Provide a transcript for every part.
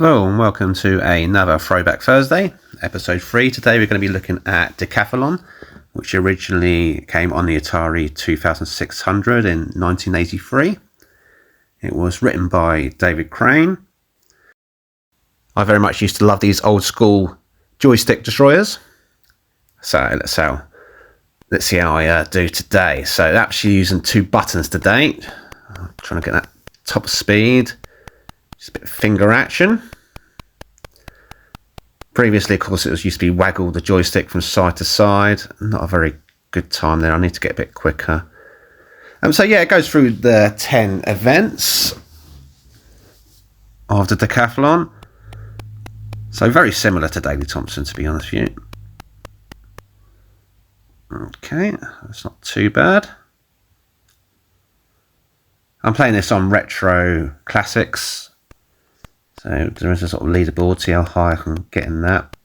Hello and welcome to another Throwback Thursday, episode 3. Today we're going to be looking at Decathlon, which originally came on the Atari 2600 in 1983. It was written by David Crane. I very much used to love these old school joystick destroyers. So let's see how I do today. So actually using two buttons today. I'm trying to get that top speed. Just a bit of finger action. Previously, of course, it used to be waggle the joystick from side to side. Not a very good time there. I need to get a bit quicker. So yeah, it goes through the 10 events of the Decathlon. So very similar to Daley Thompson, to be honest with you. Okay, that's not too bad. I'm playing this on Retro Classics. So there is a sort of leaderboard, see how high I can get in that.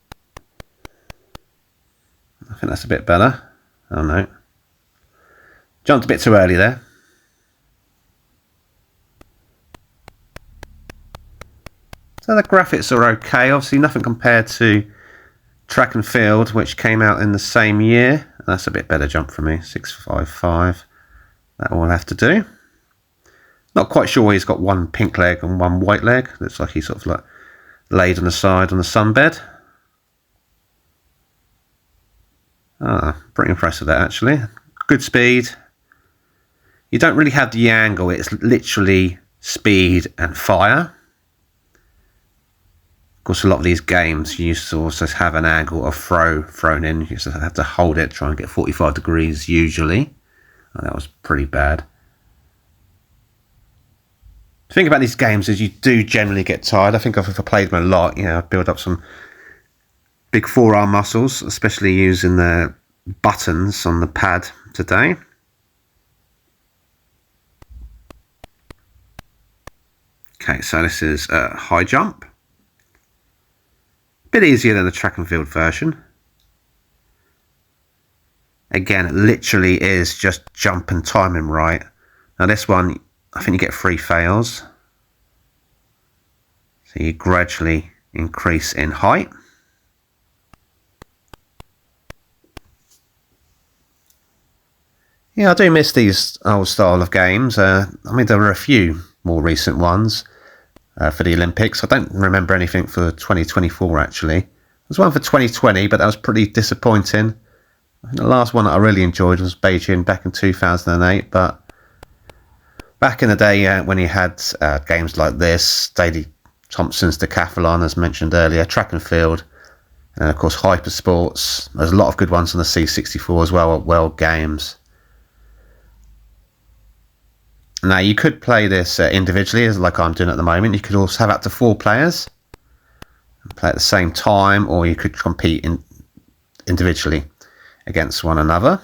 I think that's a bit better. I don't know. Jumped a bit too early there. So the graphics are okay. Obviously nothing compared to Track and Field, which came out in the same year. That's a bit better jump for me. 655. That will have to do. Not quite sure why he's got one pink leg and one white leg. Looks like he's sort of like laid on the side on the sunbed. Pretty impressed with that actually. Good speed. You don't really have the angle. It's literally speed and fire. Of course, a lot of these games you used to also have an angle of thrown in. You used to have to hold it, try and get 45 degrees usually. That was pretty bad. The thing about these games is you do generally get tired. I think if I played them a lot, I build up some big forearm muscles, especially using the buttons on the pad today. Okay, so this is a high jump. A bit easier than the Track and Field version. Again, it literally is just jump and timing right. Now this one, I think you get 3 fails. So you gradually increase in height. Yeah, I do miss these old style of games. I mean, there were a few more recent ones for the Olympics. I don't remember anything for 2024 actually. There's one for 2020, but that was pretty disappointing. I think the last one that I really enjoyed was Beijing back in 2008, but back in the day when you had games like this, Daley Thompson's Decathlon, as mentioned earlier, Track and Field, and of course Hyper Sports. There's a lot of good ones on the C64 as well at World Games. Now you could play this individually, as like I'm doing at the moment. You could also have up to 4 players and play at the same time, or you could compete individually against one another.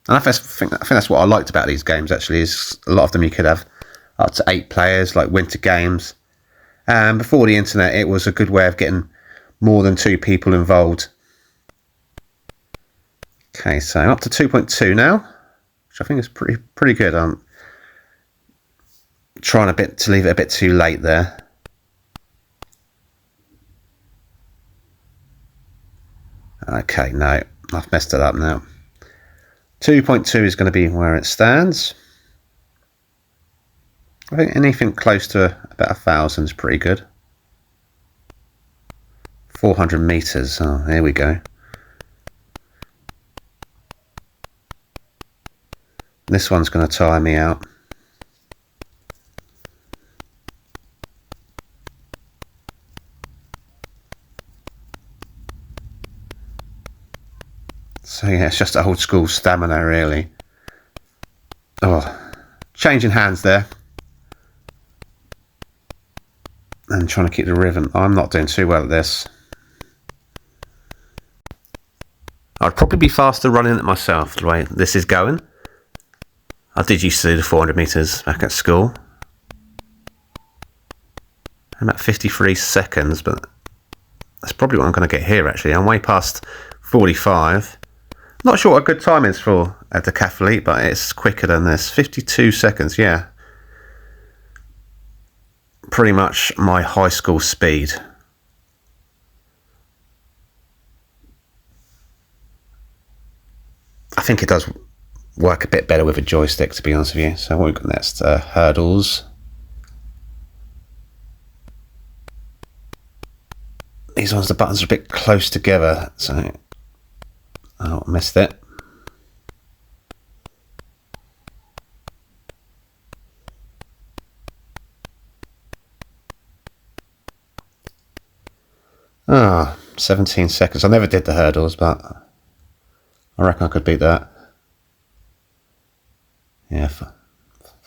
And I think that's what I liked about these games actually, is a lot of them you could have up to 8 players, like winter games. And before the internet, it was a good way of getting more than 2 people involved. Okay, so up to 2.2 now, which I think is pretty good. I'm trying to leave it a bit too late there. Okay, no, I've messed it up now. 2.2 is going to be where it stands. I think anything close to about 1,000 is pretty good. 400 meters. Oh, here we go. This one's going to tire me out. So yeah, it's just old school stamina really. Oh, changing hands there. And trying to keep the rhythm. I'm not doing too well at this. I'd probably be faster running it myself the way this is going. I did used to do the 400 meters back at school. I'm at 53 seconds, but that's probably what I'm going to get here actually. I'm way past 45. Not sure what a good time is for a decathlete, but it's quicker than this. 52 seconds, yeah. pretty much my high school speed. I think it does work a bit better with a joystick, to be honest with you. So what we've got next, hurdles. These ones, the buttons are a bit close together, so I missed it. Ah, 17 seconds. I never did the hurdles, but I reckon I could beat that. Yeah,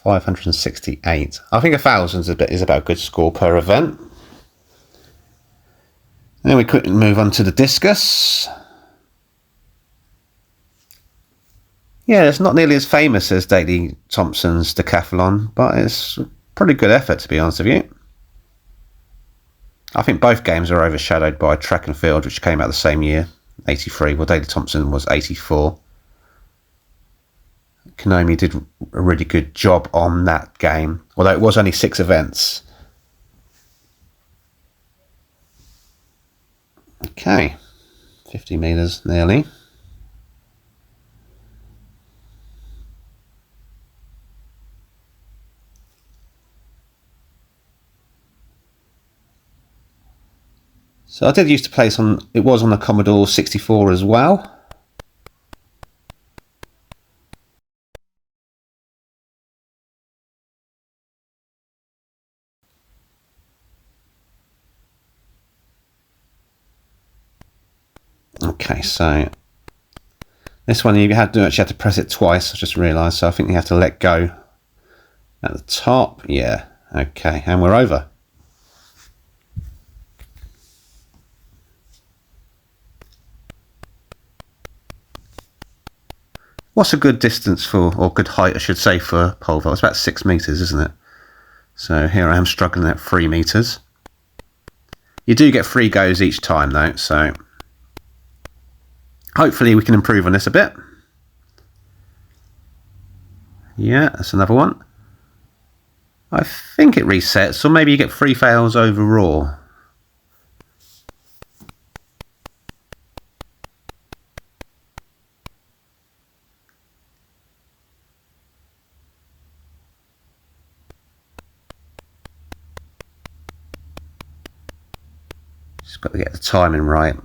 568. I think 1,000 is about a good score per event. Then we quickly move on to the discus. Yeah, it's not nearly as famous as Daley Thompson's Decathlon, but it's a pretty good effort, to be honest with you. I think both games are overshadowed by Track and Field, which came out the same year, 83. Well, Daley Thompson was 84. Konami did a really good job on that game, although it was only 6 events. Okay, 50 meters nearly. So I did used to play some, it was on the Commodore 64 as well. Okay, so this one you actually had to press it twice, I just realised, so I think you have to let go at the top. Yeah, okay, and we're over. What's a good distance for, or good height I should say, for pole vault? It's about 6 meters, isn't it? So here I am struggling at 3 meters. You do get 3 goes each time though, so hopefully we can improve on this a bit. Yeah, that's another one. I think it resets, or maybe you get 3 fails overall. Just got to get the timing right.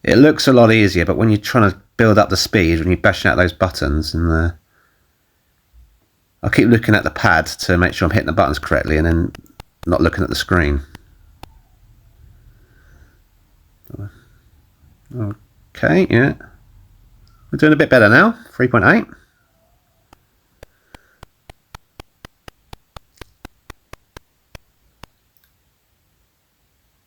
It looks a lot easier, but when you're trying to build up the speed, when you're bashing out those buttons, and I keep looking at the pad to make sure I'm hitting the buttons correctly, and then not looking at the screen. Okay, yeah. We're doing a bit better now, 3.8.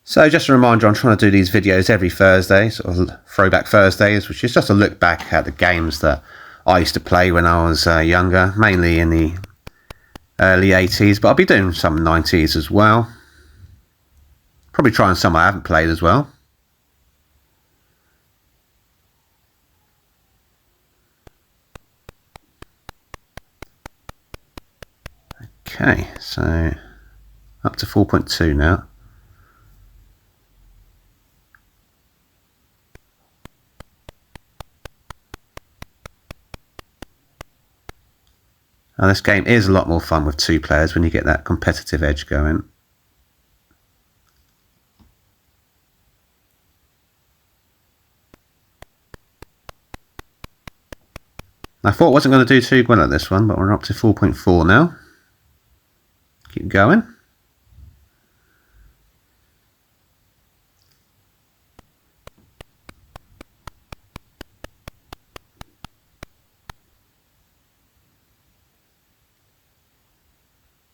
So just a reminder, I'm trying to do these videos every Thursday, sort of Throwback Thursdays, which is just a look back at the games that I used to play when I was younger, mainly in the early 80s, but I'll be doing some 90s as well. Probably trying some I haven't played as well. Okay, so up to 4.2 now. Now this game is a lot more fun with 2 players when you get that competitive edge going. I thought I wasn't going to do too well at this one, but we're up to 4.4 now. Keep going.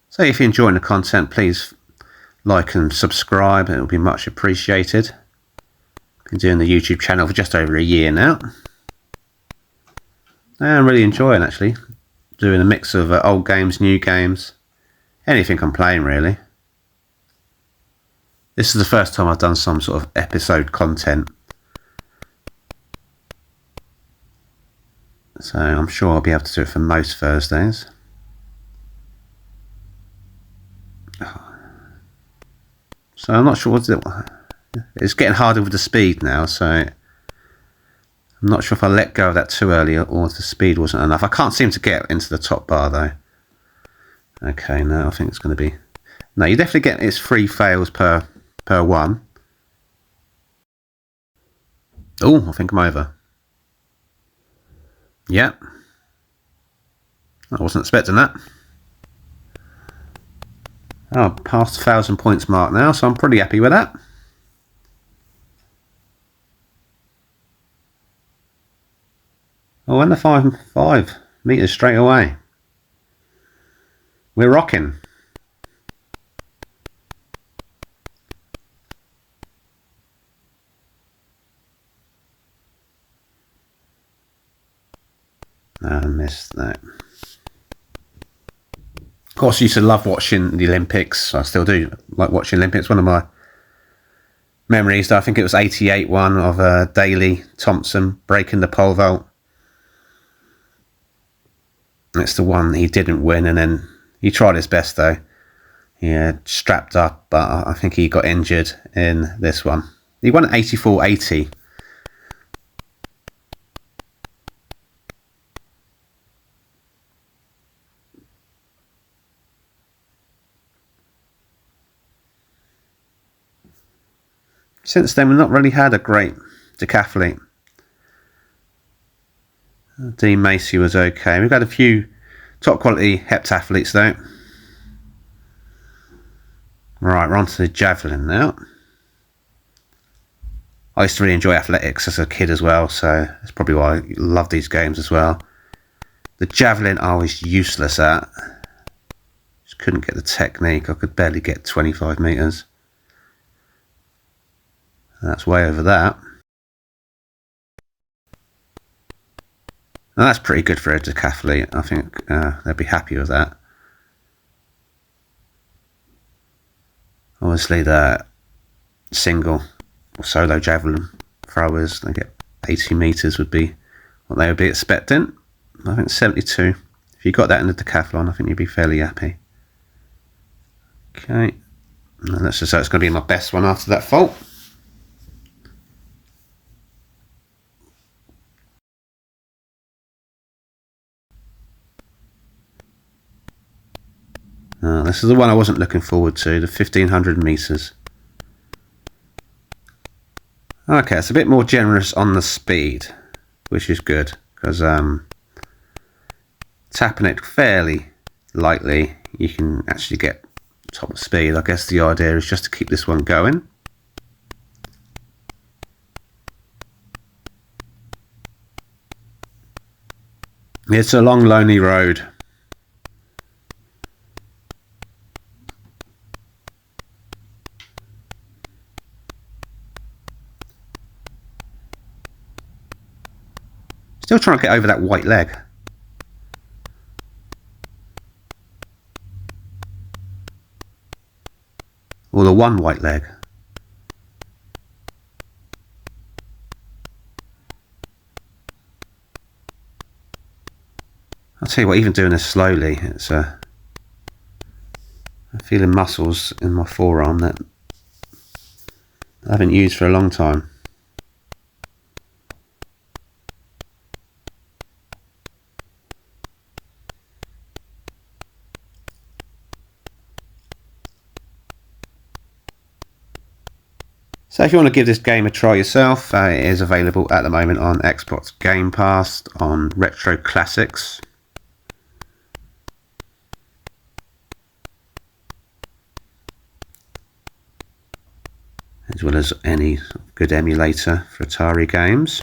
So if you're enjoying the content, please like and subscribe. It will be much appreciated. Been doing the YouTube channel for just over a year now. And I'm really enjoying actually doing a mix of old games, new games, anything I'm playing really. This is the first time I've done some sort of episode content, so I'm sure I'll be able to do it for most Thursdays. Oh, So I'm not sure what's it. It's getting harder with the speed now, so I'm not sure if I let go of that too early or if the speed wasn't enough. I can't seem to get into the top bar though. Okay, no, I think it's going to be... No, you definitely get it's 3 fails per one. Oh, I think I'm over. Yep. I wasn't expecting that. Oh, past 1,000 points mark now, so I'm pretty happy with that. Oh, and the 5 meters straight away. We're rocking. No, I missed that. Of course, I used to love watching the Olympics. I still do like watching Olympics. One of my memories, I think it was 88 one of Daley Thompson breaking the pole vault. It's the one he didn't win, and then he tried his best though. He strapped up, but I think he got injured in this one. He won 84-80. Since then, we've not really had a great decathlete. Dean Macy was okay. We've had a few top quality heptathletes though. Right, we're on to the javelin now. I used to really enjoy athletics as a kid as well, so that's probably why I love these games as well. The javelin I was useless at. Just couldn't get the technique. I could barely get 25 meters. That's way over that. And that's pretty good for a decathlete. I think they'd be happy with that. Obviously the single or solo javelin throwers, they get 80 meters would be what they would be expecting. I think 72. If you got that in the decathlon, I think you'd be fairly happy. Okay. And let's just say it's going to be my best one after that fault. This is the one I wasn't looking forward to, the 1500 meters. Okay, it's a bit more generous on the speed, which is good, because tapping it fairly lightly, you can actually get top speed. I guess the idea is just to keep this one going. It's a long, lonely road. Still trying to get over that white leg. Or the one white leg. I'll tell you what, even doing this slowly, it's I'm feeling muscles in my forearm that I haven't used for a long time. So if you want to give this game a try yourself, it is available at the moment on Xbox Game Pass, on Retro Classics. As well as any good emulator for Atari games.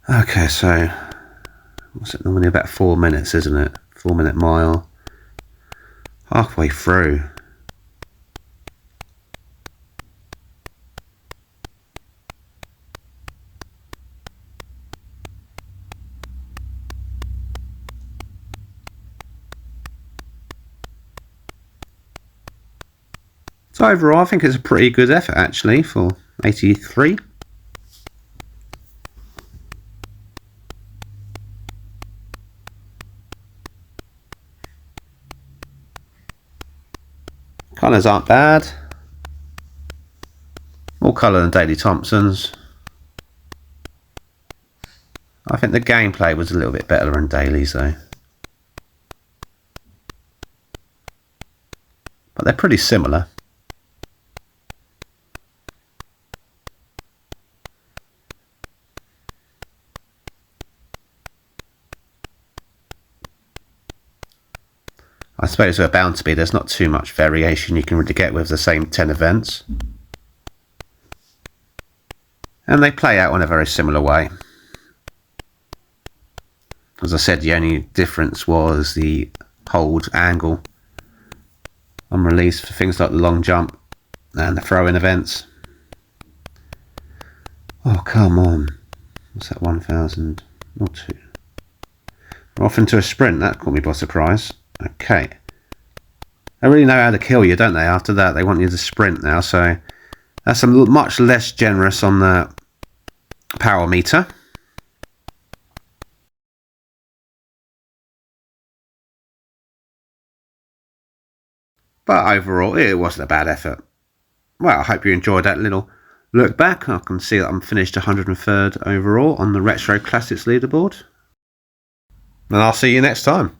Okay, so what's it normally about 4 minutes, isn't it? 4 minute mile. Halfway through. So overall, I think it's a pretty good effort actually for 83. Colours aren't bad. More colour than Daley Thompson's. I think the gameplay was a little bit better than Daley's though. But they're pretty similar. I suppose they're bound to be. There's not too much variation you can really get with the same 10 events. And they play out in a very similar way. As I said, the only difference was the hold angle on release for things like the long jump and the throw-in events. Oh, come on. What's that, 1,000? Not 2. We're off into a sprint. That caught me by surprise. Okay. They really know how to kill you, don't they? After that, they want you to sprint now. So that's much less generous on the power meter. But overall, it wasn't a bad effort. Well, I hope you enjoyed that little look back. I can see that I'm finished 103rd overall on the Retro Classics leaderboard. And I'll see you next time.